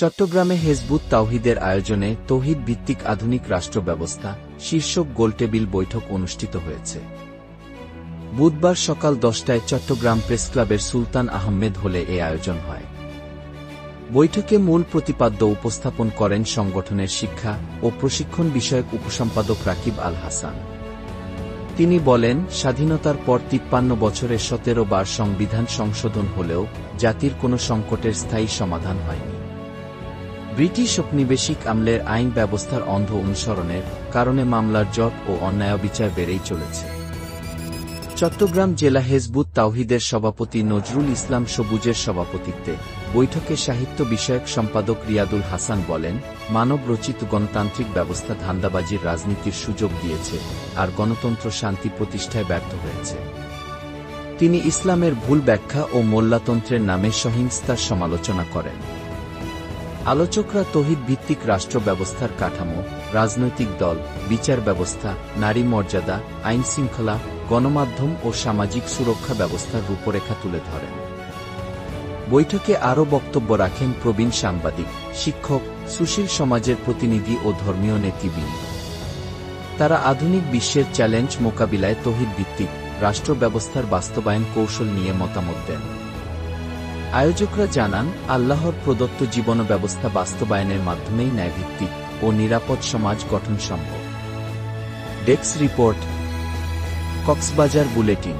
চট্টগ্রামে হেজবুত তাওহীদের আয়োজনে তৌহিদ ভিত্তিক আধুনিক রাষ্ট্র ব্যবস্থা শীর্ষক গোলটেবিল বৈঠক অনুষ্ঠিত হয়েছে। বুধবার সকাল 10টায় চট্টগ্রাম প্রেসক্লাবের সুলতান আহমেদ হলে এ আয়োজন হয়। বৈঠকে মূল প্রতিপাদ্য উপস্থাপন করেন সংগঠনের শিক্ষা ও প্রশিক্ষণ বিষয়ক উপসম্পাদক রাকিব আল হাসান। তিনি বলেন, স্বাধীনতার পর 53 বছরে 17 বার সংবিধান সংশোধন হলেও জাতির কোনো সংকটের স্থায়ী সমাধান হয়নি। ব্রিটিশ ঔপনিবেশিক আমলের আইন ব্যবস্থার অন্ধ অনুসরণের কারণে মামলার জট ও অন্যায়বিচার বেড়েই চলেছে। চট্টগ্রাম জেলা হেজবুত তাওহীদের সভাপতি নজরুল ইসলাম সবুজের সভাপতিত্বে বৈঠকে সাহিত্য বিষয়ক সম্পাদক রিয়াদুল হাসান বলেন, মানব রচিত গণতান্ত্রিক ব্যবস্থা ধান্দাবাজির রাজনীতির সুযোগ দিয়েছে আর গণতন্ত্র শান্তি প্রতিষ্ঠায় ব্যর্থ হয়েছে। তিনি ইসলামের ভুল ব্যাখ্যা ও মোল্লাতন্ত্রের নামে সহিংসতার সমালোচনা করেন। আলোচকরা তৌহিদ ভিত্তিক রাষ্ট্র ব্যবস্থার কাঠামো, রাজনৈতিক দল, বিচার ব্যবস্থা, নারী মর্যাদা, আইনশৃঙ্খলা, গণমাধ্যম ও সামাজিক সুরক্ষা ব্যবস্থার রূপরেখা তুলে ধরেন। বৈঠকে আরও বক্তব্য রাখেন প্রবীণ সাংবাদিক, শিক্ষক, সুশীল সমাজের প্রতিনিধি ও ধর্মীয় নেতৃবৃন্দ। তারা আধুনিক বিশ্বের চ্যালেঞ্জ মোকাবিলায় তৌহিদ ভিত্তিক রাষ্ট্র ব্যবস্থার বাস্তবায়ন কৌশল নিয়ে মতামত দেন। আয়োজকরা জানান, আল্লাহর প্রদত্ত জীবন ব্যবস্থা বাস্তবায়নের মাধ্যমেই ন্যায়ভিত্তিক ও নিরাপদ সমাজ গঠন সম্ভব। Desk report, Cox's Bazar bulletin.